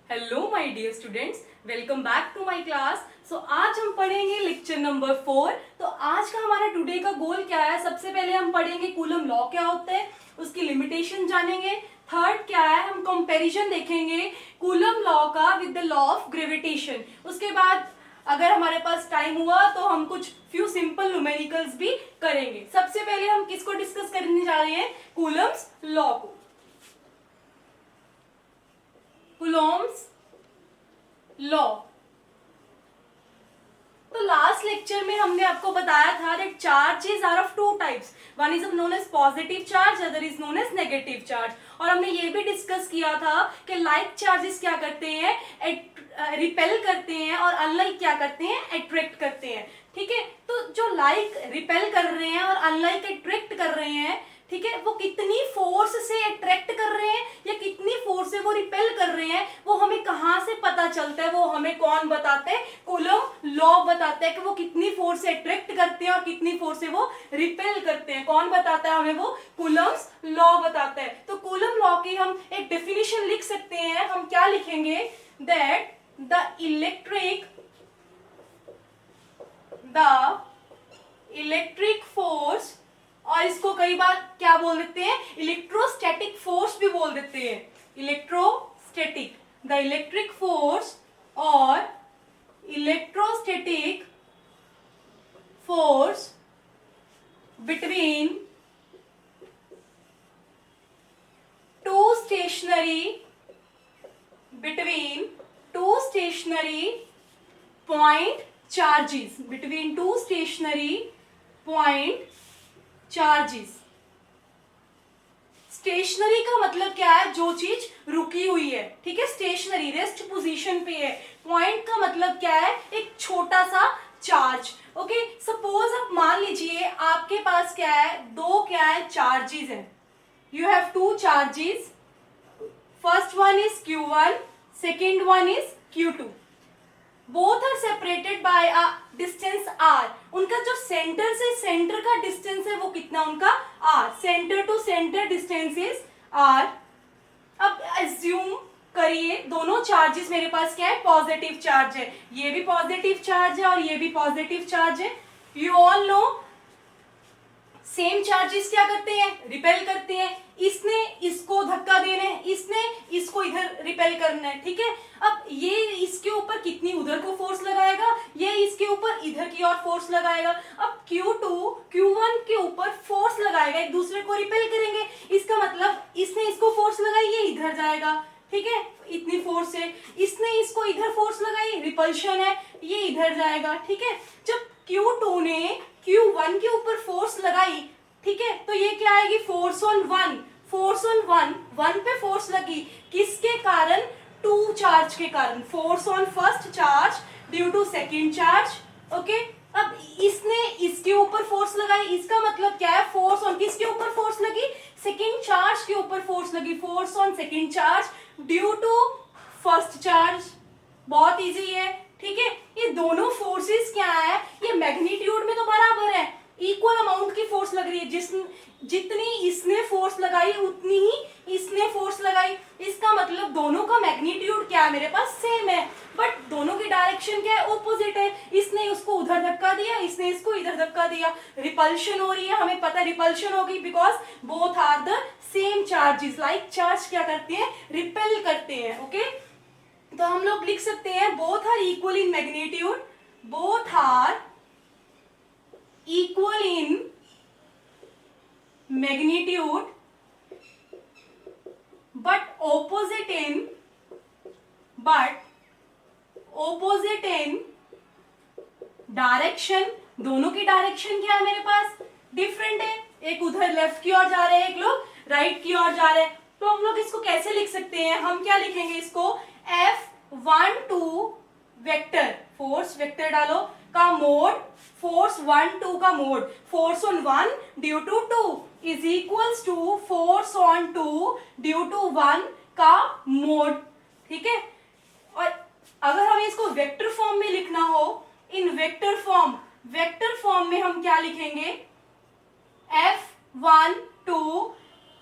Hello my dear students, welcome back to my class. So आज हम पढ़ेंगे lecture number 4। तो आज का हमारा टुडे का गोल क्या है? सबसे पहले हम पढ़ेंगे कूलम लॉ क्या होता है, उसकी लिमिटेशन जानेंगे। थर्ड क्या है, हम कंपैरिजन देखेंगे कूलम लॉ का with the law of gravitation. उसके बाद अगर हमारे पास टाइम हुआ तो हम कुछ फ्यू सिंपल न्यूमेरिकल्स भी करेंगे। सबसे पहले हम किसको डिस्कस करने जा रहे हैं? कूलम्स लॉ को। Coulomb's law. तो लास्ट लेक्चर में हमने आपको बताया था that charges are of two types, one is known as positive charge, other is known as negative charge. और हमने ये भी डिस्कस किया था कि लाइक चार्जेस क्या करते हैं, रिपेल करते हैं, और अनलाइक क्या करते हैं, अट्रैक्ट करते हैं। ठीक है, तो जो लाइक रिपेल कर रहे हैं और अनलाइक अट्रैक्ट कर रहे हैं, ठीक है, वो कितनी फोर्स से अट्रैक्ट कर रहे हैं या कितनी फोर्स से वो रिपेल कर रहे हैं, वो हमें कहां से पता चलता है? वो हमें कौन बताते हैं? कूलम लॉ बताता है कि वो कितनी फोर्स से अट्रैक्ट करते हैं और कितनी फोर्स से वो रिपेल करते हैं। कौन बताता है हमें? वो कूलम्स लॉ बताता है। तो कूलम लॉ की हम एक डेफिनेशन लिख सकते हैं। हम क्या लिखेंगे? दैट द इलेक्ट्रिक फोर्स, और इसको कई बार क्या बोल देते हैं? इलेक्ट्रोस्टैटिक फोर्स भी बोल देते हैं। इलेक्ट्रोस्टैटिक, द इलेक्ट्रिक फोर्स और electrostatic force between two stationary point charges, between two stationary point charges. Stationary का मतलब क्या है? जो चीज रुकी हुई है। ठीक है, स्टेशनरी रेस्ट पोजीशन पे है। पॉइंट का मतलब क्या है? एक छोटा सा चार्ज। ओके, सपोज आप मान लीजिए आपके पास क्या है, दो क्या है, चार्जेस है। You have two charges, first one is Q1, second one is Q2। Both are separated by a distance r। उनका जो सेंटर से सेंटर का डिस्टेंस है वो कितना? उनका r। Centre to centre distance is r। अब एज्यूम करिए दोनों चार्जेस मेरे पास क्या है? पॉजिटिव चार्ज है। ये भी पॉजिटिव चार्ज है और ये भी पॉजिटिव चार्ज है। You all know same charges क्या करते हैं? रिपेल करते हैं। इसने इसको धक्का देना है, इसने इसको इधर रिपेल करना है। ठीक है, अब ये इसके ऊपर कितनी उधर को फोर्स लगाएगा, ये इसके ऊपर इधर की ओर फोर्स लगाएगा। अब Q2 Q1 के ऊपर फोर्स लगाएगा, एक दूसरे को रिपेल करेंगे। इसका मतलब इसने इसको फोर्स लगाई, ये इधर जाएगा। ठीक है, इतनी फोर्स है। इसने इसको इधर फोर्स लगाई, रिपल्शन है, ये इधर जाएगा। ठीक है, जब Q2 ने Q1 के ऊपर फोर्स लगाई, ठीक है, तो ये क्या आएगी? Force on one. Force on one पे फोर्स लगी, किसके कारण? टू चार्ज के कारण। Force on first charge due to second charge. Okay, अब इसने इसके ऊपर फोर्स लगाई, इसका मतलब क्या है? फोर्स ऑन किसके ऊपर फोर्स लगी? सेकेंड चार्ज के ऊपर फोर्स लगी। Force on second charge due to first charge. बहुत इजी है। ठीक है, ये दोनों फोर्सेस क्या है? ये मैग्नीट्यूड में तो बराबर है, इक्वल अमाउंट की फोर्स लग रही है। जितनी इसने फोर्स लगाई उतनी ही इसने फोर्स लगाई। इसका मतलब दोनों का मैग्नीट्यूड क्या है? मेरे पास सेम है, बट दोनों की डायरेक्शन क्या है? ऑपोजिट है। इसने उसको उधर धक्का दिया, इसने इसको इधर धक्का दिया। रिपल्शन हो रही है, हमें पता है रिपल्शन होगी, because both are the same charges. Like charge क्या करते हैं? रिपेल करते हैं। ओके, तो हम लोग लिख सकते हैं both are equal in magnitude, both are equal in magnitude but opposite in direction। दोनों की डायरेक्शन क्या है? मेरे पास डिफरेंट है। एक उधर लेफ्ट की ओर जा रहे हैं, एक लोग राइट की ओर जा रहे हैं। तो हम लोग इसको कैसे लिख सकते हैं? हम क्या लिखेंगे इसको? F12 वेक्टर, फोर्स वेक्टर डालो का मोड, फोर्स 1 2 का mod, force on 1 due to 2 is equals to force on 2 due to 1 का मोड। ठीक है, और अगर हमें इसको वेक्टर फॉर्म में लिखना हो, इन वेक्टर फॉर्म में हम क्या लिखेंगे? F12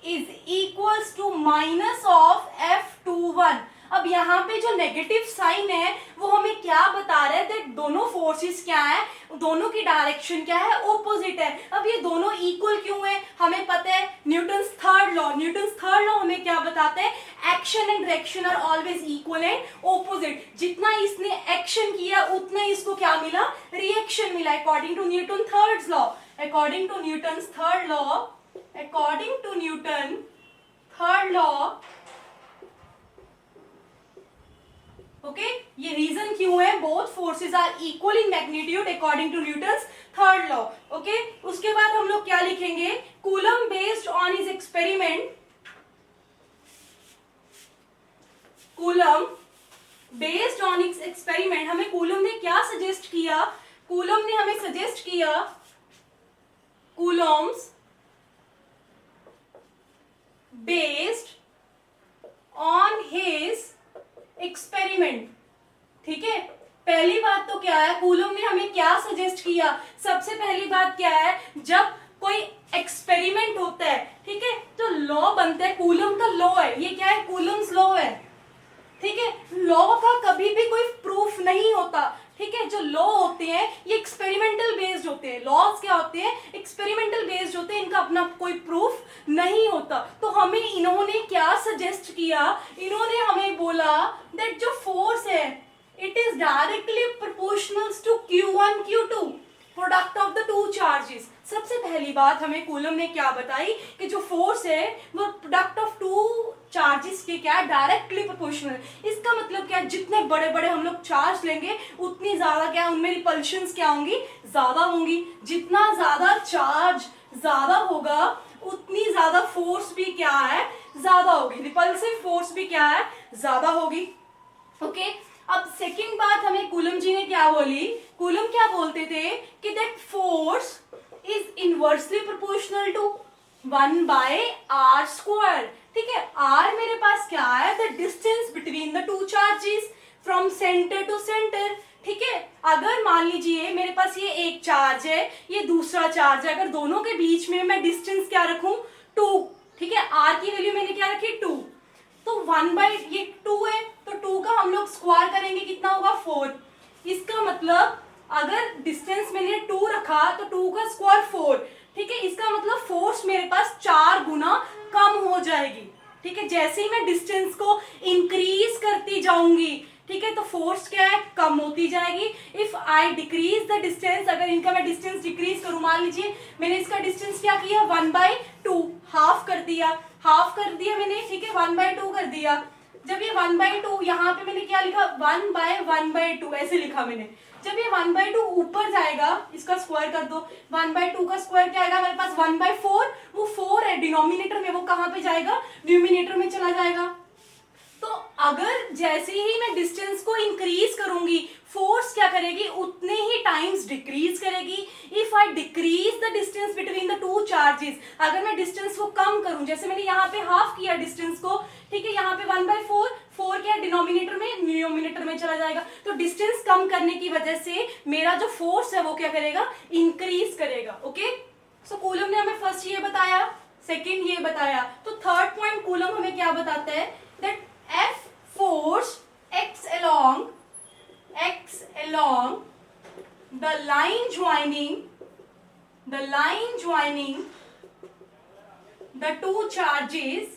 is equals to minus of F21। अब यहाँ पे जो नेगेटिव साइन है वो हमें क्या बता रहा है, दैट दोनों फोर्सेस क्या है, दोनों की डायरेक्शन क्या है, ऑपोजिट है। अब ये दोनों इक्वल क्यों है, हमें पता है न्यूटन्स थर्ड लॉ हमें क्या बताता है, action and reaction are always equal and opposite. जितना इसने एक्शन किया उतना इसको क्या मिला, रिएक्शन मिला, according to Newton third law. According to Newton third law okay, ये रीजन क्यों है, both forces are equal in magnitude according to Newton's third law. Okay, उसके बाद हम लोग क्या लिखेंगे, Coulomb based on his experiment, Coulomb based on his experiment, हमें कूलम ने क्या सजेस्ट किया, कूलम ने हमें सजेस्ट किया, Coulomb's based on his experiment. ठीक है, पहली बात तो क्या है, कूलम ने हमें क्या सजेस्ट किया, सबसे पहली बात क्या है, जब कोई एक्सपेरिमेंट होता है, ठीक है, तो लॉ बनता है, कूलम का लॉ है, ये क्या है, कूलम्स लॉ है। ठीक है, लॉ का कभी भी कोई प्रूफ नहीं होता। ठीक है, जो लॉ होते हैं ये एक्सपेरिमेंटल बेस्ड होते हैं, लॉज क्या होते हैं, एक्सपेरिमेंटल बेस्ड होते हैं, इनका अपना कोई प्रूफ नहीं होता। तो हमें इन्होंने क्या सजेस्ट किया, इन्होंने हमें बोला दैट जो फोर्स है it is directly proportional to Q1 Q2 product of the two charges. सबसे पहली बात हमें कूलम ने क्या बताई कि जो फोर्स है वो प्रोडक्ट ऑफ टू चार्जेस के क्या है, डायरेक्टली प्रोपोर्शनल। इसका मतलब क्या है, जितने बड़े बड़े हम लोग चार्ज लेंगे उतनी ज्यादा क्या उनमें रिपल्शंस क्या होंगी, ज्यादा होंगी। जितना ज्यादा चार्ज ज्यादा होगा उतनी ज्यादा फोर्स भी क्या है, ज्यादा होगी, रिपल्सिव फोर्स भी क्या है, ज्यादा होगी। ओके, अब सेकंड बात हमें कूलम जी ने क्या बोली, कूलम क्या बोलते थे कि that force is inversely proportional to 1/r²। ठीक है, r मेरे पास क्या है, the distance between the two charges from centre to centre. ठीक है, अगर मान लीजिए मेरे पास ये एक चार्ज है, ये दूसरा चार्ज है, अगर दोनों के बीच में मैं डिस्टेंस क्या रखूं, 2। ठीक है, r की वैल्यू मैंने क्या रखी, 2, तो 1/ये 2 है, तो 2 का हम लोग स्क्वायर करेंगे, कितना होगा, 4। इसका मतलब अगर डिस्टेंस मैंने 2 रखा तो 2 का स्क्वायर 4। ठीक है, इसका मतलब फोर्स मेरे पास 4 गुना कम हो जाएगी। ठीक है, जैसे ही मैं डिस्टेंस को इंक्रीज करती जाऊंगी, ठीक है, तो फोर्स क्या है, कम होती जाएगी। If I decrease the distance, अगर इनका मैं डिस्टेंस डिक्रीज करूं, मान लीजिए मैंने इसका डिस्टेंस क्या किया, 1/2 हाफ कर दिया मैंने। ठीक है, 1/2 कर दिया। जब ये 1/2 यहाँ पे मैंने क्या लिखा, 1/1/2 ऐसे लिखा मैंने। जब ये 1/2 ऊपर जाएगा, इसका स्क्वायर कर दो, 1/2 का स्क्वायर क्या आएगा मेरे पास, 1/4। वो 4 है डिनोमिनेटर में, वो कहाँ पे जाएगा, न्यूमिनेटर में चला जाएगा। तो अगर जैसे ही मैं डिस्टेंस को इंक्रीज करूंगी, फोर्स क्या करेगी, उतने ही टाइम्स डिक्रीज करेगी। If I decrease the distance between the two charges, अगर मैं डिस्टेंस को कम करूं, जैसे मैंने यहाँ पे हाफ किया डिस्टेंस को, ठीक है, यहाँ पे 1/4, 4 क्या डिनोमिनेटर में, न्यूमिनेटर में चला जाएगा। तो डिस्टेंस कम करने की वजह से मेरा जो फोर्स है वो क्या करेगा, इंक्रीज करेगा। ओके, सो कूलम ने हमें फर्स्ट ये बताया, सेकेंड ये बताया। तो थर्ड पॉइंट कूलम हमें क्या बताता है, that F force acts along the line joining the two charges.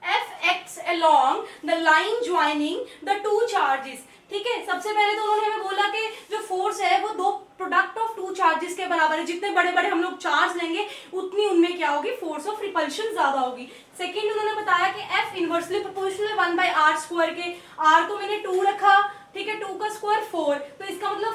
F acts along the line joining the two charges. ठीक है, सबसे पहले तो उन्होंने हमें बोला कि जो फोर्स है वो दो प्रोडक्ट ऑफ टू चार्जेस के बराबर है। जितने बड़े बड़े हम लोग चार्ज लेंगे उतनी उनमें क्या होगी, फोर्स ऑफ रिपल्शन ज्यादा होगी। सेकंड उन्होंने बताया कि F इनवर्सली प्रोपोर्शनल है 1/r² के। r को मैंने 2 रखा, ठीक है, 2 का स्क्वायर 4, तो इसका मतलब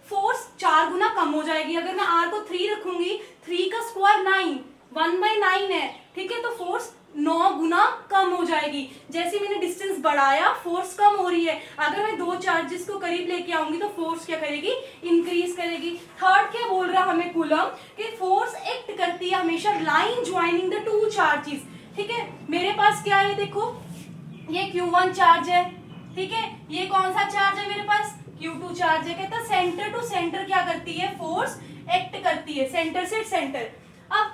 फोर्स 4 गुना कम हो जाएगी। अगर मैं r को 3 रखूंगी, 3 का स्क्वायर 9, 1/9 है, ठीक है, तो फोर्स 9 गुना कम हो जाएगी। जैसे मैंने डिस्टेंस बढ़ाया, फोर्स कम हो रही है। अगर मैं दो चार्जेस को करीब लेके आऊंगी तो फोर्स क्या करेगी, इंक्रीज करेगी। थर्ड क्या बोल रहा हमें कूलम, कि फोर्स एक्ट करती है हमेशा line joining the two charges. ठीक है, मेरे पास क्या है, देखो ये Q1 चार्ज है, ठीक है, ये कौन सा चार्ज है मेरे पास, Q2 चार्ज है। कहता सेंटर टू सेंटर क्या करती है, फोर्स एक्ट करती है, सेंटर से सेंटर। अब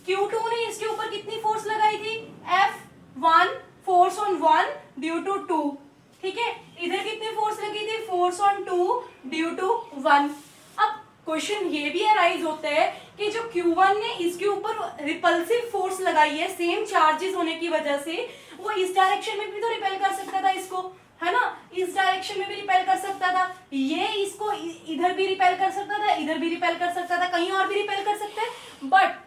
Q2 ने इसके ऊपर कितनी फोर्स लगाई थी, F, 1 force on 1 due to 2, ठीक है। इधर कितनी फोर्स लगी थी, फोर्स ऑन 2 ड्यू टू 1। अब क्वेश्चन ये भी अराइज होता है कि जो Q1 ने इसके ऊपर रिपल्सिव फोर्स लगाई है सेम चार्जेस होने की वजह से, वो इस डायरेक्शन में भी तो रिपेल कर सकता था इसको, है ना, इस डायरेक्शन में भी रिपेल कर सकता था, ये इसको इधर भी रिपेल कर सकता था, इधर भी रिपेल कर सकता था, कहीं और भी रिपेल कर सकता है। बट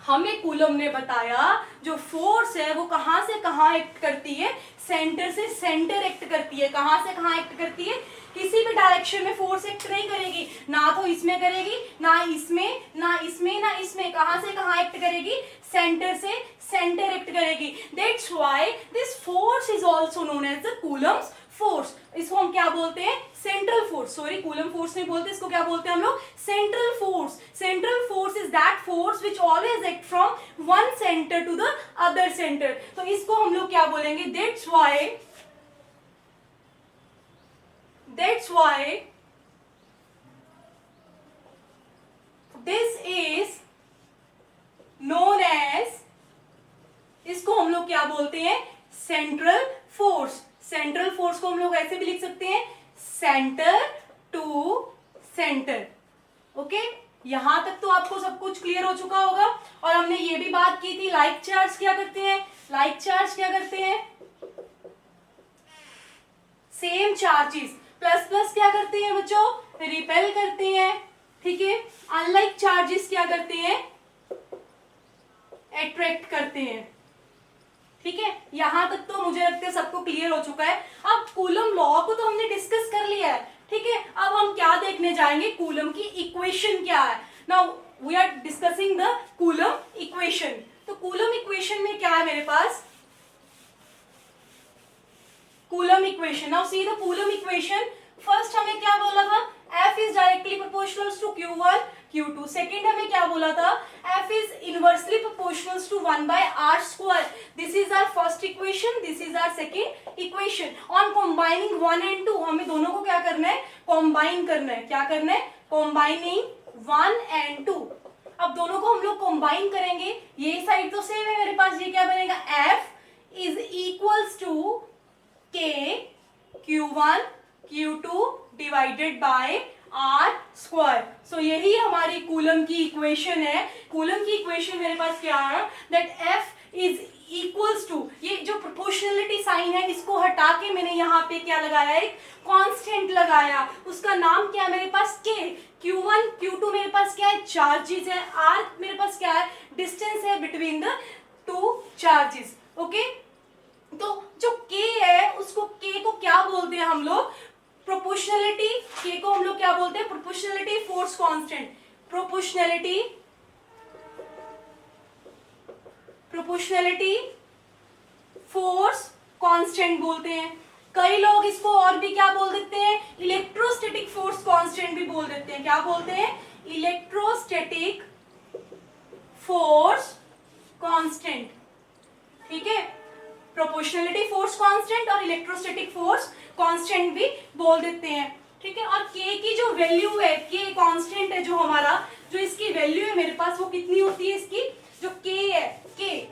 हमें कूलम ने बताया जो फोर्स है वो कहां से कहां एक्ट करती है, सेंटर से सेंटर एक्ट करती है। कहां से कहां एक्ट करती है, किसी भी डायरेक्शन में फोर्स एक्ट नहीं करेगी, ना तो इसमें करेगी, ना इसमें, ना इसमें, ना इसमें, कहां से कहां एक्ट करेगी, सेंटर से सेंटर एक्ट करेगी। That's why this force is also known as the Coulomb's force. इसको हम क्या बोलते हैं, central force, sorry Coulomb force नहीं बोलते, इसको क्या बोलते हैं हम लोग, central force. Central force is that force which always act from one centre to the other centre. तो इसको हम लोग क्या बोलेंगे, that's why this is known as, इसको हम लोग क्या बोलते हैं, सेंट्रल फोर्स। सेंट्रल फोर्स को हम लोग ऐसे भी लिख सकते हैं, सेंटर टू सेंटर। ओके, यहां तक तो आपको सब कुछ क्लियर हो चुका होगा। और हमने ये भी बात की थी, लाइक चार्ज क्या करते हैं, लाइक चार्ज क्या करते हैं, सेम चार्जेस प्लस प्लस क्या करते हैं बच्चों, रिपेल करते हैं, ठीक है। अनलाइक चार्जेस क्या करते हैं, अट्रैक्ट करते हैं, ठीक है। यहां तक तो मुझे लगता है सबको क्लियर हो चुका है। अब कूलम लॉ को तो हमने डिस्कस कर लिया है, ठीक है। अब हम क्या देखने जाएंगे, कूलम की इक्वेशन क्या है। Now we are discussing the Coulomb equation. तो कूलम इक्वेशन में क्या है मेरे पास, Coulomb equation. Now see the Coulomb equation. First हमें क्या बोला था, F is directly proportional to Q1 Q2। Second हमें क्या बोला था, F is inversely proportional to 1 by R square। This is our first equation, this is our second equation। On combining 1 and 2 हमें दोनों को क्या करना है, कॉम्बाइन करना है। क्या करना है, कॉम्बाइनिंग 1 and 2। अब दोनों को हम लोग कॉम्बाइन करेंगे, ये साइड तो सेम है मेरे पास, ये क्या बनेगा, F is equals to K Q1 Q2 divided by R square. So यही हमारी कूलम की इक्वेशन है। कूलम की इक्वेशन मेरे पास क्या है, that F is equals to, ये जो प्रोपोर्शनलिटी साइन है इसको हटा के मैंने यहाँ पे क्या लगाया, एक कांस्टेंट लगाया, उसका नाम क्या है मेरे पास, K। Q1 Q2 मेरे पास क्या है, चार्जेस है, R मेरे पास क्या है, डिस्टेंस है between the two charges. Okay, तो जो K है उसको K को क्या बोलते हैं हम लोग, प्रोपोर्शनलिटी। K को हम लोग क्या बोलते हैं, proportionality force constant. Proportionality force constant बोलते हैं। कई लोग इसको और भी क्या बोल देते हैं, इलेक्ट्रोस्टैटिक फोर्स कांस्टेंट भी बोल देते हैं। क्या बोलते हैं, इलेक्ट्रोस्टैटिक फोर्स कांस्टेंट, ठीक है। प्रोपोर्शनलिटी फोर्स कांस्टेंट और इलेक्ट्रोस्टैटिक फोर्स कांस्टेंट भी बोल देते हैं, ठीक है। और K की जो वैल्यू है, K कांस्टेंट है जो हमारा, जो इसकी वैल्यू है मेरे पास, वो कितनी होती है, इसकी जो K है, K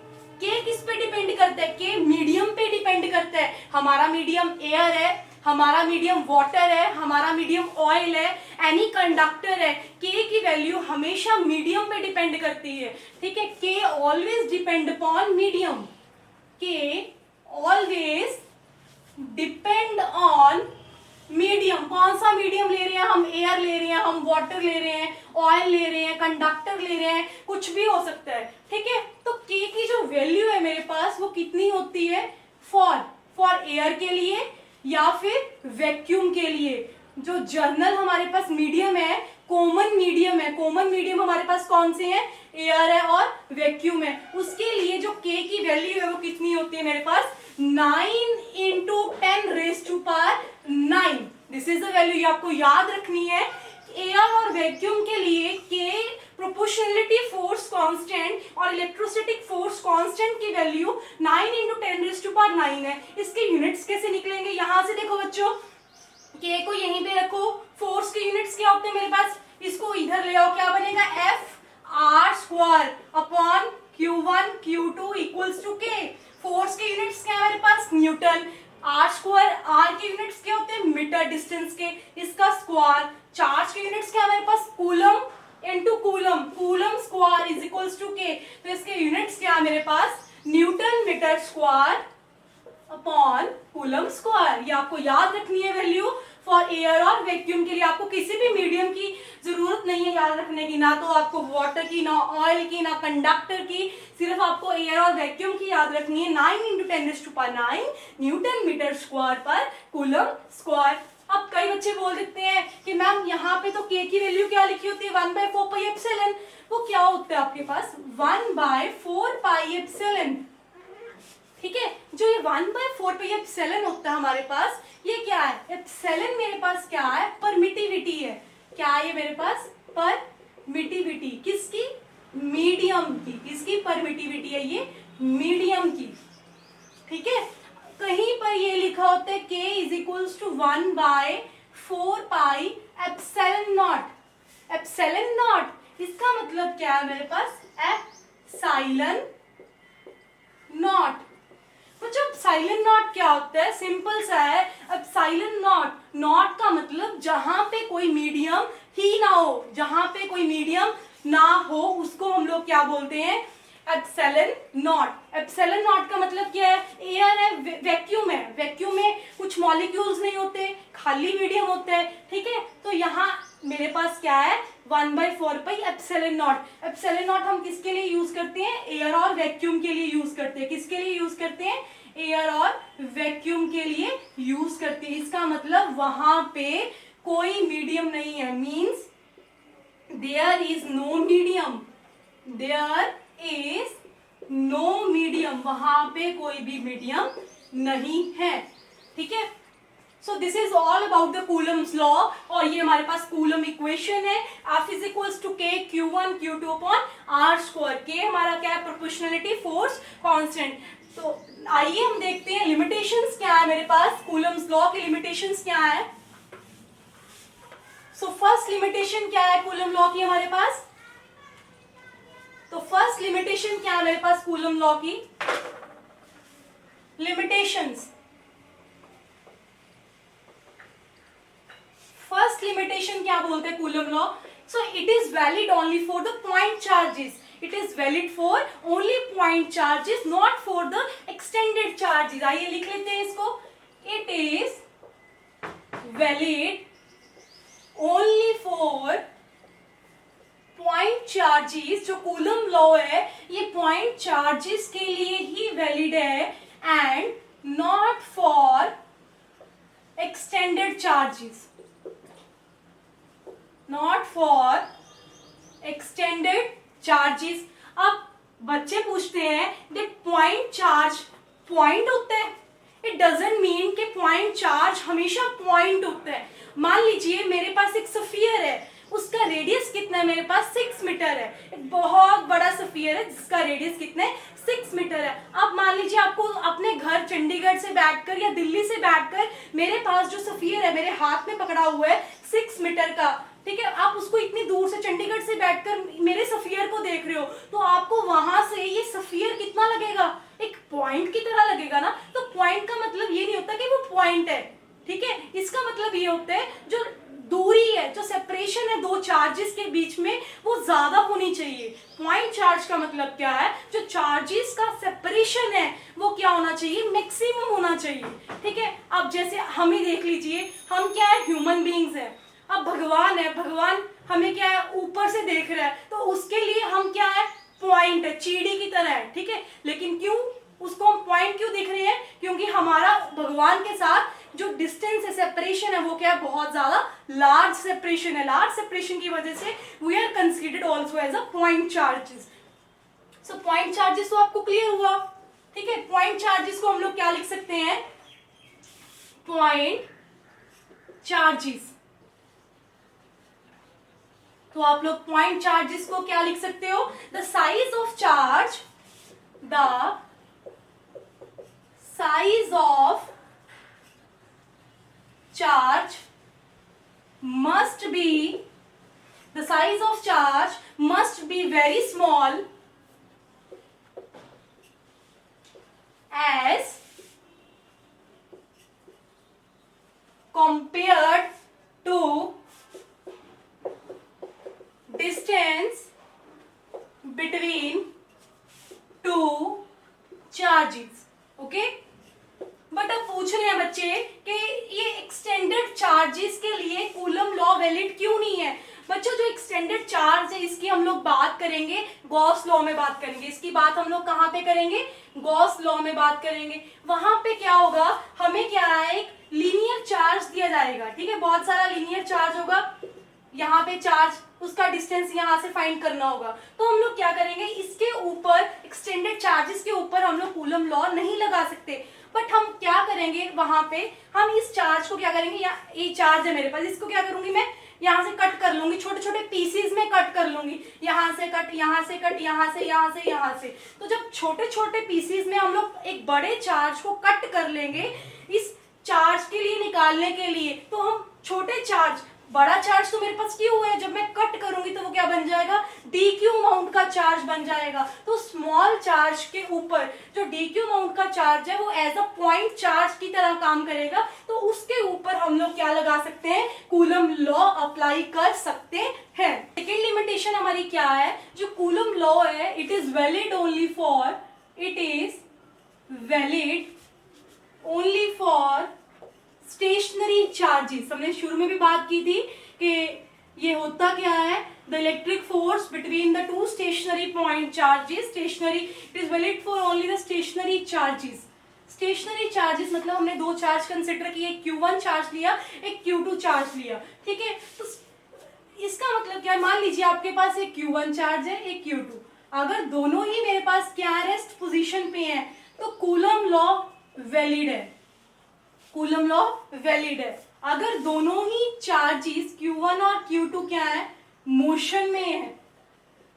किस पे डिपेंड करता है, K मीडियम पे डिपेंड करता है। हमारा मीडियम एयर है, हमारा मीडियम वाटर है, हमारा मीडियम ऑयल है, एनी कंडक्टर है, K की वैल्यू हमेशा मीडियम पे डिपेंड करती है, ठीक है। K always depend upon medium, K always depend on medium. कौन सा मीडियम ले रहे हैं हम, एयर ले रहे हैं, हम वाटर ले रहे हैं, ऑयल ले रहे हैं, कंडक्टर ले रहे हैं, कुछ भी हो सकता है, ठीक है। तो K की जो वैल्यू है मेरे पास वो कितनी होती है, फॉर एयर के लिए या फिर वैक्यूम के लिए। जो जर्नल हमारे पास मीडियम है, कॉमन मीडियम है, कॉमन मीडियम हमारे पास कौन से हैं, एयर है और वैक्यूम है। उसके लिए जो K की वैल्यू है वो कितनी होती है मेरे पास, 9 into 10 raised to power 9। This is the value, ये आपको याद रखनी है। एयर और वैक्यूम के लिए K प्रोपोर्शनलिटी फोर्स कांस्टेंट और इलेक्ट्रोस्टैटिक फोर्स कांस्टेंट की value 9 into 10 raised to power 9 है। इसके यूनिट्स कैसे निकलेंगे, यहां से देखो बच्चों, K को यहीं पे रखो, फोर्स के यूनिट्स क्या होते हैं मेरे पास, इसको इधर ले आओ, क्या बनेगा, F R square upon Q1 Q2 equals to K। Force के यूनिट्स क्या है मेरे पास, न्यूटन। आर स्क्वायर, आर के यूनिट्स क्या होते हैं, मीटर डिस्टेंस के, इसका स्क्वायर। चार्ज के यूनिट्स क्या है मेरे पास, Coulomb into Coulomb, Coulomb square is equals to K। तो इसके यूनिट्स क्या है मेरे पास, newton metre square upon Coulomb square. ये आपको याद रखनी है वैल्यू फॉर एयर और वैक्यूम के लिए। आपको किसी भी मीडियम की जरूरत नहीं है याद रखने की, ना तो आपको वाटर की, ना ऑयल की, ना कंडक्टर की, सिर्फ आपको एयर और वैक्यूम की याद रखनी है। 9 × 10⁹ न्यूटन मीटर स्क्वायर पर कूलम स्क्वायर। अब कई बच्चे बोल देते हैं कि मैम यहाँ पे तो K की वैल्यू क्या लिखी होती है, 1/4πε। वो क्या होता है आपके पास, 1/4πε। ठीक है, जो ये 1/4πε होता है हमारे पास, ये क्या है, एप्सिलॉन मेरे पास क्या है, परमिटिविटी है। क्या है ये मेरे पास, परमिटिविटी किसकी, मीडियम की। किसकी परमिटिविटी है, ये मीडियम की। ठीक है, कहीं पर ये लिखा होता है K = 1/4πε0। एप्सिलॉन इसका मतलब क्या है मेरे पास, एप्सिलॉन नॉट। बच्चों एप्सिलॉन नॉट क्या होता है, सिंपल सा है। एप्सिलॉन नॉट का मतलब जहां पे कोई मीडियम ही ना हो, जहां पे कोई मीडियम ना हो उसको हम लोग क्या बोलते हैं, एप्सिलॉन नॉट। एप्सिलॉन नॉट का मतलब क्या है, एयर है, वैक्यूम है, वैक्यूम में कुछ मॉलिक्यूल्स नहीं होते, खाली मीडियम होता है। ठीक है, तो यहाँ मेरे पास क्या है, 1/4πε0। एप्सिलॉन हम किसके लिए यूज करते हैं, एयर और वैक्यूम के लिए यूज करते हैं। किसके लिए यूज करते हैं, एयर और वैक्यूम के लिए यूज करते हैं। इसका मतलब वहां पे कोई मीडियम नहीं है, means there is no medium, there is no medium, वहां पे कोई भी मीडियम नहीं है। ठीक है, so this is all about the Coulomb's law. और ये हमारे पास कूलम इक्वेशन है, F = K Q1 Q2 upon R²। K हमारा क्या है, प्रोपोर्शनलिटी फोर्स कांस्टेंट। तो आइए हम देखते हैं लिमिटेशंस क्या है मेरे पास, कूलम्स लॉ की लिमिटेशंस क्या है। सो फर्स्ट लिमिटेशन क्या है कूलम लॉ की हमारे पास, तो फर्स्ट लिमिटेशन क्या है मेरे पास कूलम लॉ की, लिमिटेशंस। फर्स्ट लिमिटेशन क्या बोलते हैं coulomb law, so it is valid only for the point charges. It is valid for only point charges, not for the extended charges. आइए लिख लेते हैं इसको, it is valid only for point charges. जो Coulomb law है ये point charges के लिए ही वैलिड है and not for extended charges, not for extended charges. अब बच्चे पूछते हैं कि पॉइंट चार्ज पॉइंट होता है, इट डजंट मीन कि पॉइंट चार्ज हमेशा पॉइंट होता है। मान लीजिए मेरे पास एक स्फीयर है, उसका रेडियस कितना है मेरे पास, 6 मीटर है। एक बहुत बड़ा स्फीयर है जिसका रेडियस कितना है, 6 मीटर है। अब मान लीजिए आपको अपने घर चंडीगढ़ से बैठकर या दिल्ली से बैठकर मेरे पास जो स्फीयर है मेरे हाथ में पकड़ा हुआ है 6 मीटर का, ठीक है, आप उसको इतनी दूर से चंडीगढ़ से बैठकर मेरे स्फीयर को देख रहे हो, तो आपको वहां से ये स्फीयर कितना लगेगा, एक पॉइंट की तरह लगेगा ना। तो पॉइंट का मतलब ये नहीं होता कि वो पॉइंट है, ठीक है, इसका मतलब ये होता है जो दूरी है, जो सेपरेशन है दो चार्जेस के बीच में, वो ज्यादा होनी चाहिए। पॉइंट चार्ज का मतलब क्या है, जो चार्जेस का सेपरेशन है वो क्या होना चाहिए, मैक्सिमम होना चाहिए। ठीक है, अब जैसे हम ही देख लीजिए, हम क्या है, ह्यूमन बीइंग्स है। अब भगवान है, भगवान हमें क्या है, ऊपर से देख रहा है, तो उसके लिए हम क्या है, पॉइंट है, चीड़ी की तरह है। ठीक है, लेकिन क्यों उसको हम पॉइंट क्यों दिख रहे हैं, क्योंकि हमारा भगवान के साथ जो डिस्टेंस है, सेपरेशन है, वो क्या है, बहुत ज्यादा लार्ज सेपरेशन है। लार्ज सेपरेशन की वजह से we are considered also as a point charges. So point charges तो आपको क्लियर हुआ। ठीक है, पॉइंट चार्जेस को हम लोग क्या लिख सकते हैं, पॉइंट चार्जेस। तो आप लोग पॉइंट चार्जेस को क्या लिख सकते हो, the size of charge, the size of charge must be, the size of charge must be very small, as compared to distance between two charges. Okay, but अब पूछ रहे हैं बच्चे कि ये एक्सटेंडेड चार्जेस के लिए कूलम लॉ वैलिड क्यों नहीं है? बच्चों, जो एक्सटेंडेड चार्ज है इसकी हम लोग बात करेंगे गॉस लॉ में बात करेंगे। इसकी बात हम लोग कहाँ पे करेंगे? गॉस लॉ में बात करेंगे। वहां पे क्या होगा, हमें क्या है, एक लीनियर चार्ज दिया जाएगा, ठीक है, बहुत सारा लीनियर चार्ज होगा, यहाँ पे चार्ज, उसका डिस्टेंस यहाँ से फाइंड करना होगा। तो हम लोग क्या करेंगे, इसके ऊपर एक्सटेंडेड चार्जेस के ऊपर हम लोग कूलम लॉ नहीं लगा सकते, बट हम क्या करेंगे, वहां पे हम इस चार्ज को क्या करेंगे, या ये चार्ज है मेरे पास, इसको क्या करूंगी मैं, यहाँ से कट कर लूंगी, छोटे छोटे पीसीज में कट कर लूंगी, यहाँ से कट, यहाँ से कट, यहाँ से, यहाँ से, यहाँ से। तो जब छोटे छोटे पीसीज में हम लोग एक बड़े चार्ज को कट कर लेंगे इस चार्ज के लिए निकालने के लिए, तो हम छोटे चार्ज, बड़ा चार्ज तो मेरे पास क्यों है, जब मैं कट करूंगी तो वो क्या बन जाएगा, डी क्यू अमाउंट का चार्ज बन जाएगा। तो स्मॉल चार्ज के ऊपर जो डी क्यू अमाउंट का चार्ज है वो एज अ पॉइंट चार्ज की तरह काम करेगा, तो उसके ऊपर हम लोग क्या लगा सकते हैं, कूलम लॉ अप्लाई कर सकते हैं। सेकेंड लिमिटेशन हमारी क्या है, जो कूलम लॉ है it is valid only for, it is valid only for stationary charges. हमने शुरू में भी बात की थी कि ये होता क्या है, the electric force between the two stationary point charges, stationary, it is valid for only the stationary charges. Stationary charges मतलब हमने दो चार्ज कंसिडर किए, एक Q1 चार्ज लिया, एक Q2 चार्ज लिया, ठीक है। तो इसका मतलब क्या है, मान लीजिए आपके पास एक Q1 चार्ज है, एक Q2, अगर दोनों ही मेरे पास क्या रेस्ट पोजीशन पे हैं तो कूलम लॉ वैलिड है, कूलम लॉ वैलिड है। अगर दोनों ही चार्जेस Q1 और Q2 क्या है, मोशन में है,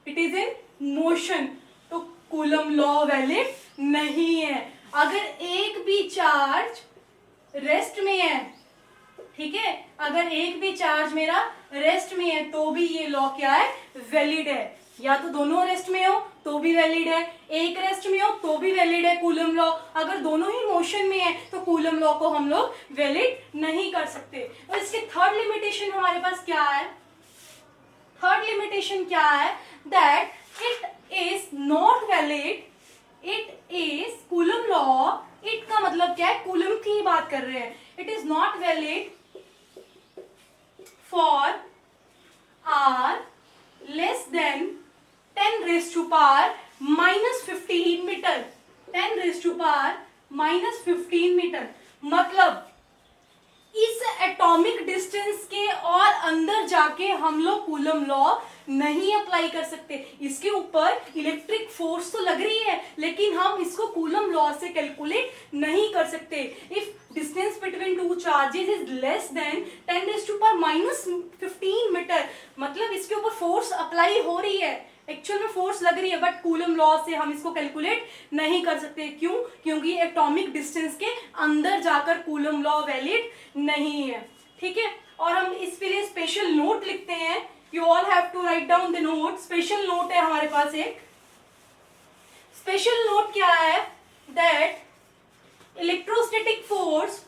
इट इज इन मोशन, तो कूलम लॉ वैलिड नहीं है। अगर एक भी चार्ज रेस्ट में है, ठीक है, अगर एक भी चार्ज मेरा रेस्ट में है तो भी ये लॉ क्या है, वैलिड है। या तो दोनों रेस्ट में हो तो भी वैलिड है, एक रेस्ट में हो तो भी वैलिड है कूलम लॉ। अगर दोनों ही मोशन में है तो कूलम लॉ को हम लोग वैलिड नहीं कर सकते। और इसके थर्ड लिमिटेशन हमारे पास क्या है, थर्ड लिमिटेशन क्या है, that it is not valid, it is coulomb law, it का मतलब क्या है, कूलम की बात कर रहे हैं, it is not valid for R less than 10 raised to power minus 15 metre, 10 raised to power minus 15 metre. मतलब इस एटॉमिक डिस्टेंस के और अंदर जाके हम लोग कूलम लॉ नहीं अप्लाई कर सकते। इसके ऊपर इलेक्ट्रिक फोर्स तो लग रही है लेकिन हम इसको कूलम लॉ से कैलकुलेट नहीं कर सकते। If distance between two charges is less than 10 raised to power minus 15 metre, मतलब इसके ऊपर फोर्स अप्लाई हो रही है, एक्चुअल में फोर्स लग रही है, बट कूलम लॉ से हम इसको कैलकुलेट नहीं कर सकते। क्यों? क्योंकि एटॉमिक डिस्टेंस के अंदर जाकर कूलम लॉ वैलिड नहीं है, ठीक है। और हम इसके लिए स्पेशल नोट लिखते हैं, you all have to write down the note. Special note है हमारे पास एक, स्पेशल नोट क्या है, that electrostatic force,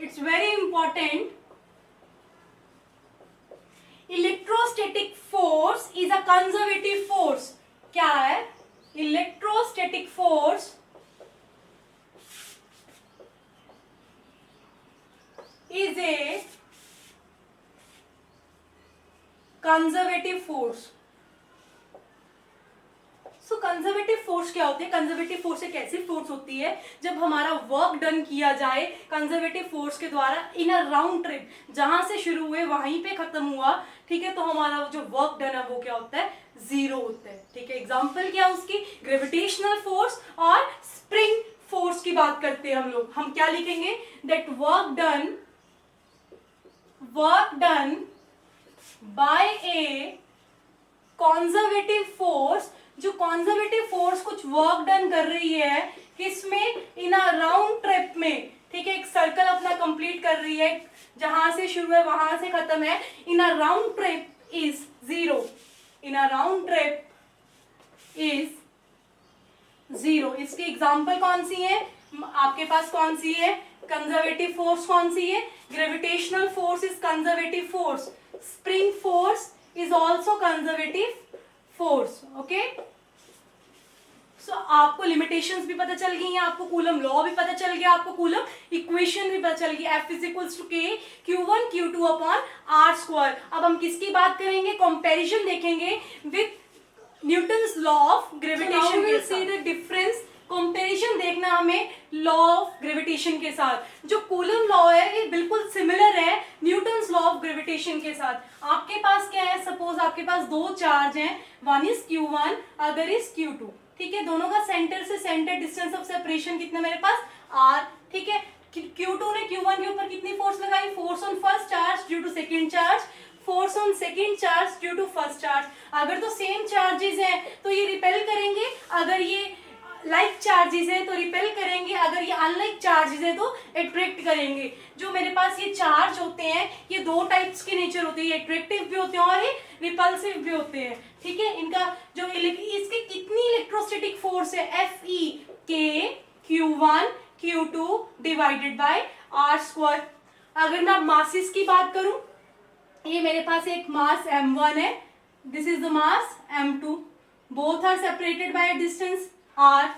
it's very important, electrostatic force is a conservative force. क्या है? Electrostatic force is a conservative force. So conservative force क्या होती है? कंजर्वेटिव फोर्स एक ऐसी फोर्स होती है जब हमारा वर्क डन किया जाए कंजर्वेटिव फोर्स के द्वारा इन अ राउंड ट्रिप, जहां से शुरू हुए वहीं पे खत्म हुआ, ठीक है, तो हमारा जो वर्क डन है वो क्या होता है? जीरो होता है, ठीक है। एग्जांपल क्या उसकी? ग्रेविटेशनल फोर्स और स्प्रिंग फोर्स की बात करते हैं हम लोग। हम क्या लिखेंगे? That work done by A conservative force, जो कॉन्जर्वेटिव फोर्स कुछ वर्क डन कर रही है किसमें? इन अ राउंड ट्रिप में, ठीक है, एक सर्कल अपना कंप्लीट कर रही है, जहां से शुरू है वहां से खत्म है। In a round trip is zero, in a round trip is 0। इसकी एग्जांपल कौन सी है आपके पास, कौन सी है, कंजर्वेटिव फोर्स कौन सी है, gravitational force is conservative force, spring force is also conservative force. Okay, so आपको लिमिटेशंस भी पता चल गई हैं, आपको कूलम लॉ भी पता चल गया, आपको कूलम इक्वेशन भी पता चल गई, F इज इक्वल्स टू के Q1 Q2 upon R square. अब हम किसकी बात करेंगे, कंपैरिजन देखेंगे with Newton's law of gravitation के साथ। द डिफरेंस, कंपैरिजन देखना हमें लॉ ऑफ ग्रेविटेशन के साथ। जो कूलम लॉ है ये बिल्कुल सिमिलर है न्यूटन्स लॉ ऑफ ग्रेविटेशन के साथ। आपके पास क्या है, सपोज आपके पास दो चार्ज हैं, one is Q1 other is Q2, ठीक है, दोनों का सेंटर से सेंटर डिस्टेंस ऑफ सेपरेशन कितना मेरे पास r, ठीक है। Q2 ने Q1 के ऊपर कितनी फोर्स लगाई, force on first charge due to second charge, force on second charge due to first charge. अगर तो सेम चार्जेस हैं तो ये रिपेल करेंगे, अगर ये लाइक चार्जेस है तो रिपेल करेंगे, अगर ये अनलाइक चार्जेस है तो अट्रैक्ट करेंगे। जो मेरे पास ये चार्ज होते हैं ये दो टाइप्स के नेचर होते हैं, ये अट्रैक्टिव भी होते हैं और ये रिपल्सिव भी होते हैं, ठीक है। इनका जो इसके कितनी इलेक्ट्रोस्टैटिक फोर्स है, Fe के Q1 Q2 divided bye are square. अगर मैं मासेस की बात करूं, ये मेरे पास एक मास m1 है, this is the mass m2, both are separated by distance r,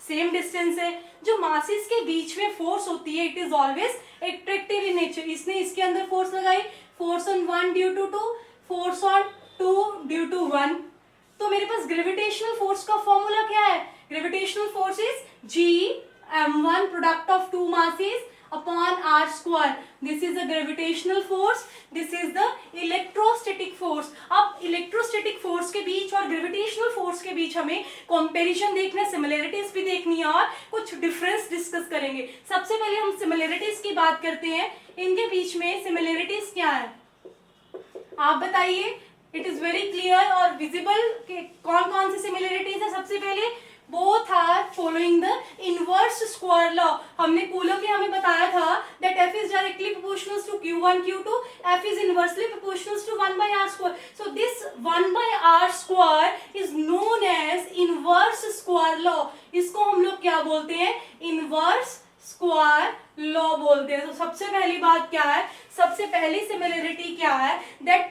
same distance है। जो मासेस के बीच में फोर्स होती है it is always attractive in nature. इसने इसके अंदर फोर्स लगाई, force on 1 due to 2, force on 2 due to 1। तो मेरे पास ग्रेविटेशनल फोर्स का फॉर्मूला क्या है, gravitational force is G m1 product of two masses upon r square. This is the gravitational force, this is the electrostatic force. अब electrostatic force के बीच और gravitational force के बीच हमें comparison देखना है, similarities भी देखनी है और कुछ difference discuss करेंगे। सबसे पहले हम similarities की बात करते हैं, इनके बीच में similarities क्या है आप बताइए। It is very clear और visible कि कौन कौन सी similarities है। सबसे पहले both are following the inverse square law। हमने कूलम में हमें बताया था that F is directly proportional to Q1 Q2, F is inversely proportional to 1 by r square। So this 1 by r square is known as inverse square law। इसको हम लोग क्या बोलते हैं, inverse square law बोलते हैं। तो सबसे पहली बात क्या है, सबसे पहली सिमिलरिटी क्या है, that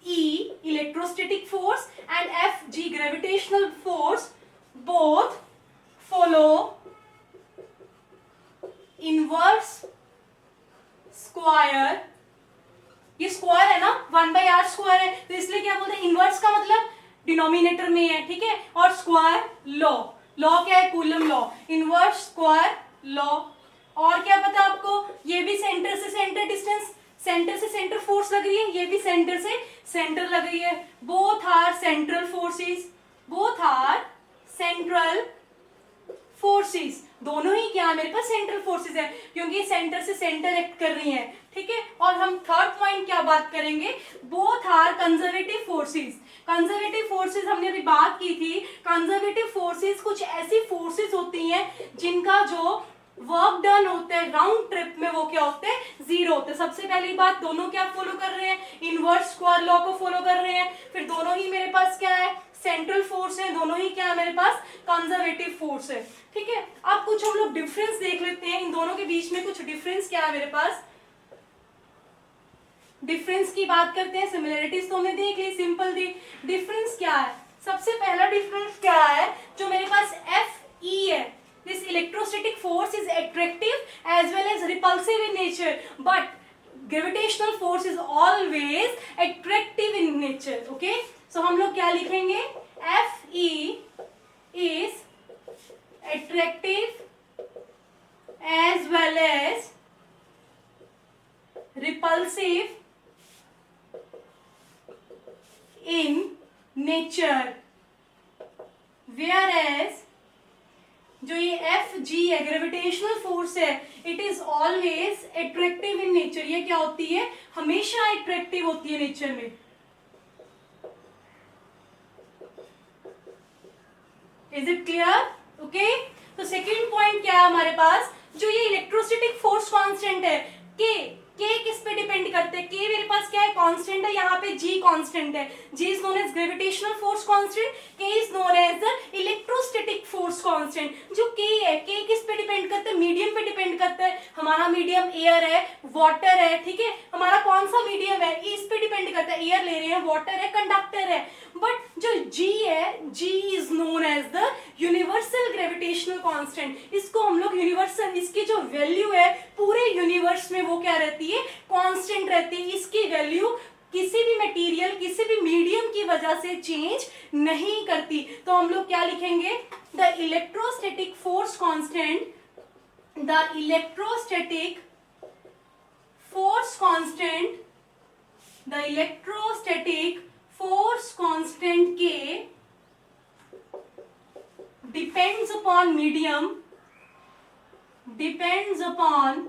Fe electrostatic force and Fg gravitational force both follow inverse square। ये स्क्वायर है ना, 1 by r स्क्वायर है, तो इसलिए क्या बोलते हैं, इनवर्स का मतलब डिनोमिनेटर में है, ठीक है। और स्क्वायर लॉ, लॉ क्या है, coulomb law, inverse square law. और क्या पता आपको, ये भी सेंटर से सेंटर डिस्टेंस, सेंटर से सेंटर फोर्स लग रही है, ये भी सेंटर से सेंटर लग रही है। Both are central forces, both are central forces, दोनों ही क्या है मेरे पास सेंट्रल फोर्सेस है, क्योंकि सेंटर से सेंटर एक्ट कर रही हैं, ठीक है। और हम थर्ड पॉइंट क्या बात करेंगे, both are conservative forces. Conservative forces हमने अभी बात की थी, कंजर्वेटिव फोर्सेस कुछ ऐसी फोर्सेस होती हैं जिनका जो वर्क डन होता है राउंड ट्रिप में वो क्या होते हैं, जीरो होते हैं। सबसे पहली बात, दोनों क्या फॉलो कर रहे हैं, इनवर्स स्क्वायर लॉ को फॉलो कर रहे हैं। फिर दोनों ही मेरे पास क्या है, सेंट्रल फोर्स है, दोनों ही क्या है मेरे पास कंजर्वेटिव फोर्स है, ठीक है। अब कुछ हम लोग डिफरेंस देख लेते हैं, इन दोनों के बीच में कुछ डिफरेंस क्या है मेरे पास, डिफरेंस की बात करते हैं। सिमिलरिटीज तो हमने देख ली, सिंपल दी, डिफरेंस क्या है। सबसे पहला डिफरेंस क्या है, जो मेरे पास Fe है, this electrostatic force is attractive as well as repulsive in nature, but gravitational force is always attractive in nature। okay, so हम लोग क्या लिखेंगे, Fe is attractive as well as repulsive in nature, whereas जो ये Fg है gravitational force है, it is always attractive in nature. ये क्या होती है, हमेशा अट्रैक्टिव होती है नेचर में। Is it clear, okay. तो सेकेंड पॉइंट क्या है हमारे पास, जो ये इलेक्ट्रोस्टैटिक फोर्स कांस्टेंट है के के किस पे डिपेंड करते हैं, के मेरे पास क्या है, कांस्टेंट है, यहाँ पे जी कांस्टेंट है, G is known as gravitational force constant, K is known as the electrostatic force constant. जो के है, के किस पे डिपेंड करता है, मीडियम पे डिपेंड करता है, हमारा मीडियम एयर है, वाटर है, ठीक है, हमारा कौन सा मीडियम है, ये इस पे डिपेंड करता है, एयर ले रहे हैं, वाटर है, कंडक्टर है। बट जो जी है, G is known as the universal gravitational constant, इसको हम लोग यूनिवर्सल, इसकी जो वैल्यू है पूरे यूनिवर्स में वो क्या रहती है, कांस्टेंट रहती है, इसकी वैल्यू किसी भी मटेरियल, किसी भी मीडियम की वजह से चेंज नहीं करती। तो हम लोग क्या लिखेंगे, the electrostatic force constant, the electrostatic force constant, the electrostatic force constant K depends upon medium, depends upon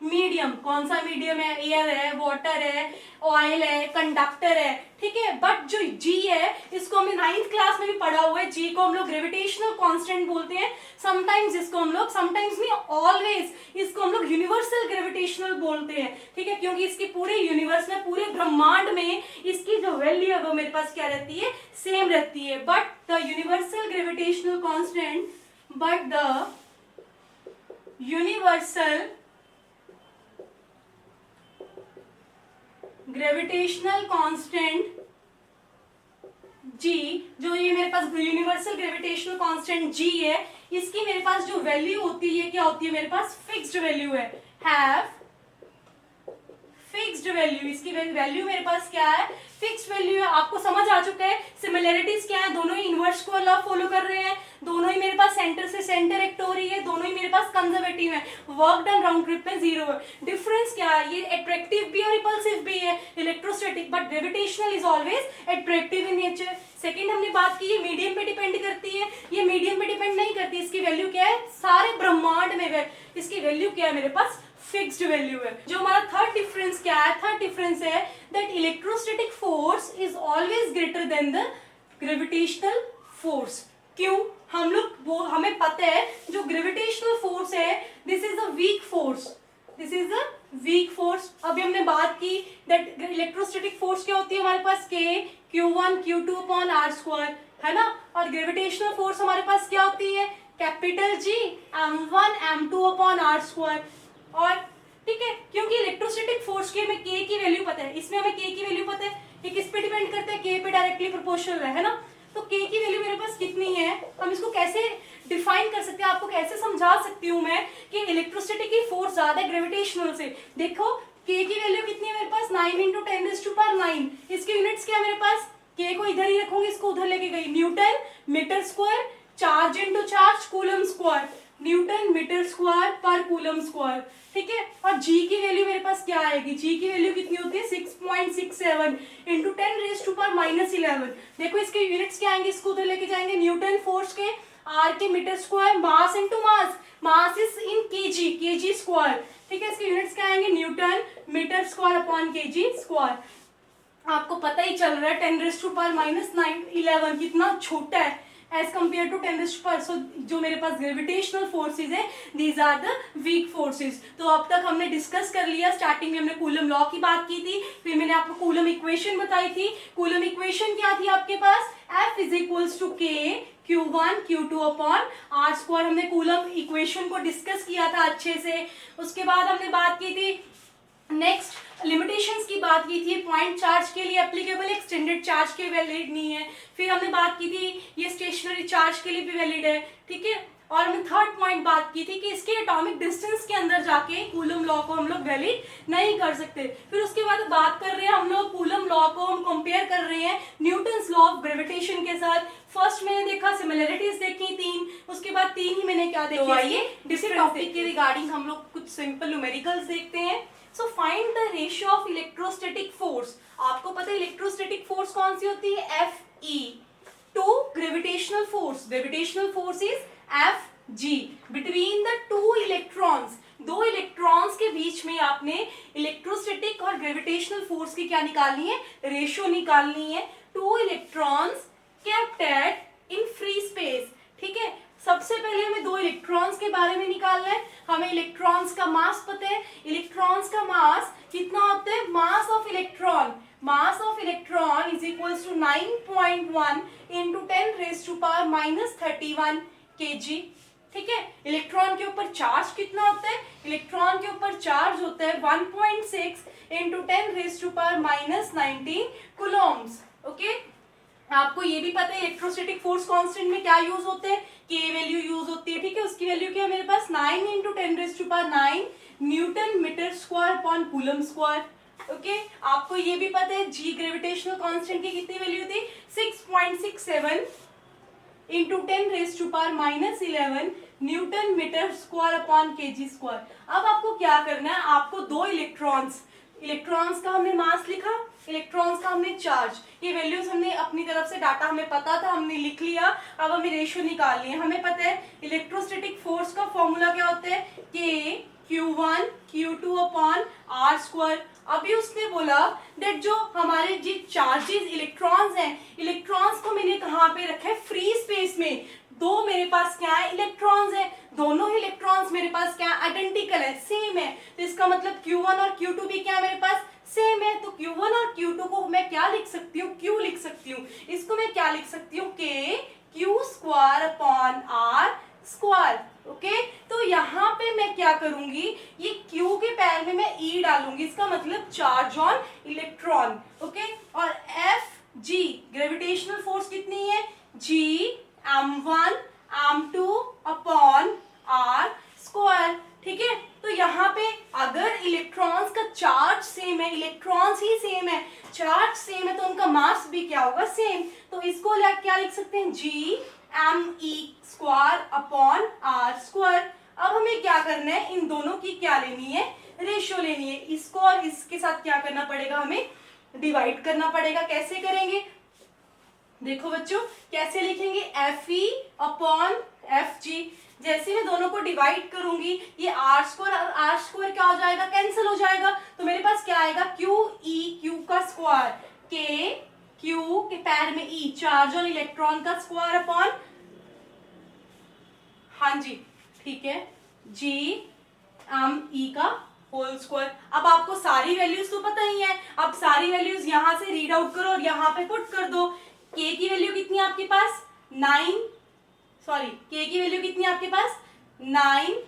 medium, कौन सा मीडियम है, एयर है, वाटर है, ऑयल है, कंडक्टर है, ठीक है। बट जो जी है, इसको हमने 9th क्लास में भी पढ़ा हुआ है, जी को हम लोग ग्रेविटेशनल कांस्टेंट बोलते हैं, समटाइम्स इसको हम लोग, समटाइम्स नहीं ऑलवेज इसको हम लोग यूनिवर्सल ग्रेविटेशनल बोलते हैं, ठीक है, क्योंकि इसके पूरे यूनिवर्स में, पूरे ब्रह्मांड में इसकी जो वैल्यू है वो मेरे पास क्या रहती है, सेम रहती है। But the universal gravitational constant, but the universal gravitational constant जी, जो ये मेरे पास यूनिवर्सल ग्रेविटेशनल कांस्टेंट जी है, इसकी मेरे पास जो वैल्यू होती है क्या होती है, मेरे पास फिक्स्ड वैल्यू है, हैव फिक्स्ड वैल्यू, इसकी वैल्यू मेरे पास क्या है, फिक्स्ड वैल्यू है। आपको समझ आ चुका है सिमिलैरिटीज क्या है, दोनों ही इनवर्स को लॉ फॉलो कर रहे हैं, दोनों ही मेरे पास सेंटर से सेंटर एक्ट हो रही है, दोनों ही मेरे पास कंजर्वेटिव है, वर्क डन राउंड ट्रिप में 0 है। डिफरेंस क्या है, ये अट्रैक्टिव भी और रिपल्सिव भी है, electrostatic, but gravitational is always attractive in nature. Second हमने बात की, ये मीडियम पे डिपेंड करती है, ये मीडियम पे डिपेंड नहीं करती, इसकी वैल्यू क्या है, सारे ब्रह्मांड में इसकी वैल्यू क्या है, मेरे पास फिक्स्ड वैल्यू है। जो हमारा थर्ड डिफरेंस क्या है, थर्ड डिफरेंस है that electrostatic force is always greater than the gravitational force. क्यों, हम लोग वो हमें पता है जो ग्रेविटेशनल फोर्स है, this is a weak force, this is a weak force. अभी हमने बात की दैट इलेक्ट्रोस्टैटिक फोर्स क्या होती है हमारे पास, के Q1 Q2 upon R square, है ना, और ग्रेविटेशनल फोर्स हमारे पास क्या होती है, capital G M1 M2 upon R square. और ठीक है, क्योंकि इलेक्ट्रोस्टैटिक फोर्स की हमें के की वैल्यू पता है, इसमें हमें के की वैल्यू पता है, ये किस पे डिपेंड करता है, के पे डायरेक्टली प्रोपोर्शनल है ना। तो के की वैल्यू मेरे पास कितनी है, हम इसको कैसे डिफाइन कर सकते हैं, आपको कैसे समझा सकती हूँ मैं कि इलेक्ट्रोस्टैटिक की फोर्स ज्यादा है ग्रेविटेशनल से। देखो के की वैल्यू कितनी है मेरे पास, 9 × 10⁻⁹। इसके यूनिट्स क्या है मेरे पास, के को इधर ही रखूंगी, इसको उधर लेके गई, Newton metre square, charge into charge Coulomb square, Newton metre square पर कूलम स्क्वायर, ठीक है। और जी की वैल्यू मेरे पास क्या आएगी, जी की वैल्यू कितनी होती है, 6.67 × 10⁻11। देखो इसके यूनिट्स क्या आएंगे, इसको उधर लेके जाएंगे, न्यूटन फोर्स के, आर के metre square, mass into mass, mass is in kg, kg square, ठीक है। इसके यूनिट्स क्या आएंगे, Newton metre square upon kg square. आपको पता ही चल रहा है 10⁻⁹ कितना छोटा है एज कम्पेयर टू 10⁻⁴। सो जो मेरे पास ग्रेविटेशनल फोर्सेज है, these are the weak forces. तो अब तक हमने डिस्कस कर लिया, स्टार्टिंग में हमने कूलम लॉ की बात की थी, फिर मैंने आपको कूलम इक्वेशन बताई थी। कूलम इक्वेशन क्या थी आपके पास, F = K Q1 Q2 upon R square. हमने कूलम इक्वेशन को डिस्कस किया था अच्छे से। उसके बाद हमने बात की थी, नेक्स्ट लिमिटेशंस की बात की थी, पॉइंट चार्ज के लिए एप्लीकेबल, एक्सटेंडेड चार्ज के वैलिड नहीं है। फिर हमने बात की थी ये स्टेशनरी चार्ज के लिए भी वैलिड है, ठीक है। और हमने थर्ड पॉइंट बात की थी कि इसके एटॉमिक डिस्टेंस के अंदर जाके कूलम लॉ को हम लोग वैलिड नहीं कर सकते। फिर उसके बाद बात कर रहे हैं हम लोग कूलम लॉ को हम कंपेयर कर रहे हैं न्यूटन्स लॉ ऑफ ग्रेविटेशन के साथ। फर्स्ट मैंने देखा सिमिलरिटीज देखी 3, उसके बाद 3 ही मैंने क्या देखी, तो आइए डिफरेंट टॉपिक के रिगार्डिंग हम लोग कुछ सिंपल न्यूमेरिकल्स देखते हैं। So find the ratio of electrostatic force. आपको पता है इलेक्ट्रोस्टैटिक फोर्स कौन सी होती है, Fe to gravitational force. Gravitational force is Fg between the two electrons. दो इलेक्ट्रॉन्स के बीच में आपने इलेक्ट्रोस्टैटिक और ग्रेविटेशनल फोर्स की क्या निकालनी है, रेशियो निकालनी है। Two electrons kept at in free space, ठीक है। सबसे पहले हमें दो इलेक्ट्रॉन्स के बारे में निकालना है। हमें इलेक्ट्रॉन्स का मास पता है। इलेक्ट्रॉन्स का मास कितना होता है? Mass of electron is equals to 9.1 into 10⁻⁻31 kg। ठीक है। इलेक्ट्रॉन के ऊपर चार्ज कितना होता है? इलेक्ट्रॉन के ऊपर चार्ज होता है 1.6 इंटू 10⁻⁻19 कूलम्स। ओके, आपको ये भी पता है इलेक्ट्रोस्टैटिक फोर्स कांस्टेंट में क्या यूज होते हैं? के वैल्यू यूज होती है। ठीक है, उसकी वैल्यू क्या है मेरे पास? 9 into 10⁻⁹ Newton metre square upon Coulomb square. Okay, आपको ये भी पता है जी ग्रेविटेशनल कांस्टेंट की कितनी वैल्यू थी? 6.67 into 10⁻⁻11 Newton metre square upon kg square. अब आपको क्या करना है? आपको दो इलेक्ट्रॉन्स का हमने मास लिखा, इलेक्ट्रॉन्स का हमने चार्ज, ये वैल्यूज हमने अपनी तरफ से डाटा हमें पता था, हमने लिख लिया। अब हमें रेशियो निकालनी है। हमें पता है इलेक्ट्रोस्टैटिक फोर्स का फॉर्मूला क्या होता है? के Q1 Q2 upon R square. अभी उसने बोला दैट जो हमारे जो चार्जेस इलेक्ट्रॉन्स हैं, इलेक्ट्रॉन्स को मैंने कहाँ पे रखा है? फ्री स्पेस में। दो मेरे पास क्या है? इलेक्ट्रॉन्स है। दोनों ही इलेक्ट्रॉन्स मेरे पास क्या आइडेंटिकल है, सेम है। तो इसका मतलब Q1 और Q2 भी क्या मेरे पास सेम है। तो Q1 और Q2 को मैं क्या लिख सकती हूँ? Q लिख सकती हूँ। इसको मैं क्या लिख सकती हूँ? K Q square upon R square. Okay, तो यहाँ पे मैं क्या करूंगी? ये Q के पैर में मैं E डालूंगी, इसका मतलब चार्ज ऑन इलेक्ट्रॉन। ओके, और F G ग्रेविटेशनल फोर्स कितनी है? G m1 m2 upon r square. ठीक है, तो यहाँ पे अगर इलेक्ट्रॉन्स का चार्ज सेम है, इलेक्ट्रॉन्स ही सेम है, चार्ज सेम है, तो उनका मास भी क्या होगा? सेम। तो इसको क्या लिख सकते हैं? G m e square upon r square. अब हमें क्या करना है? इन दोनों की क्या लेनी है? रेशियो लेनी है। इसको और इसके साथ क्या करना पड़ेगा? हमें डिवाइड करना पड़ेगा। कैसे करेंगे? देखो बच्चों, कैसे लिखेंगे? Fe upon Fg। जैसे मैं दोनों को डिवाइड करूंगी, ये आर स्क्वायर क्या हो जाएगा? कैंसिल हो जाएगा। तो मेरे पास क्या आएगा? Q का स्क्वायर, के Q के पैर में E चार्ज ऑन इलेक्ट्रॉन का स्क्वायर अपॉन, हाँ जी ठीक है, G E का होल स्क्वायर। अब आपको सारी वैल्यूज तो पता ही है। अब सारी वैल्यूज यहां से रीड आउट करो और यहाँ पे पुट कर दो। K की वैल्यू कितनी है आपके पास? 9, सॉरी K की वैल्यू कितनी है आपके पास? 9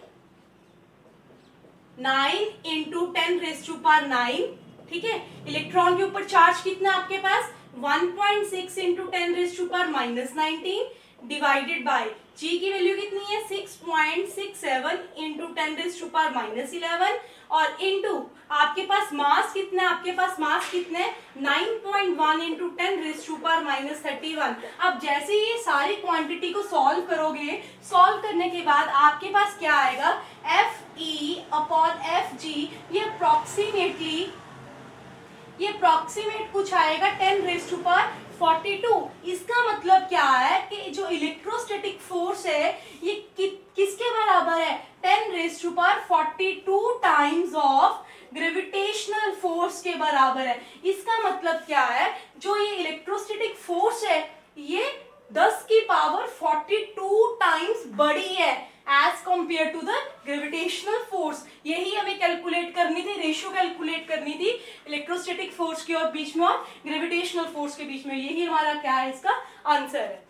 इंटू 10⁻⁹। ठीक है, इलेक्ट्रॉन के ऊपर चार्ज कितना है आपके पास? 1.6 इंटू 10⁻⁻19 डिवाइडेड बाय G की वैल्यू कितनी है? 6.67 इंटू 10⁻⁻11 और इंटू आपके पास मास कितना है? आपके पास मास कितना है? 9.1 इंटू 10⁻31। अब जैसे ये सारी क्वांटिटी को सॉल्व करोगे, सॉल्व करने के बाद आपके पास क्या आएगा? Fe upon Fg। ये अप्रोक्सीमेट कुछ आएगा 10⁻42। इसका मतलब क्या है कि जो इलेक्ट्रोस्टैटिक फोर्स है ये किसके बराबर है? 10⁻42 टाइम्स ऑफ ग्रेविटेशनल फोर्स के बराबर है। इसका मतलब क्या है? जो ये इलेक्ट्रोस्टैटिक फोर्स है ये 10 की पावर 42 टाइम्स बड़ी है as compare to the gravitational force. यही हमें कैलकुलेट करनी थी, रेशियो कैलकुलेट करनी थी इलेक्ट्रोस्टैटिक फोर्स के और बीच में और ग्रेविटेशनल फोर्स के बीच में। यही हमारा क्या है? इसका आंसर है।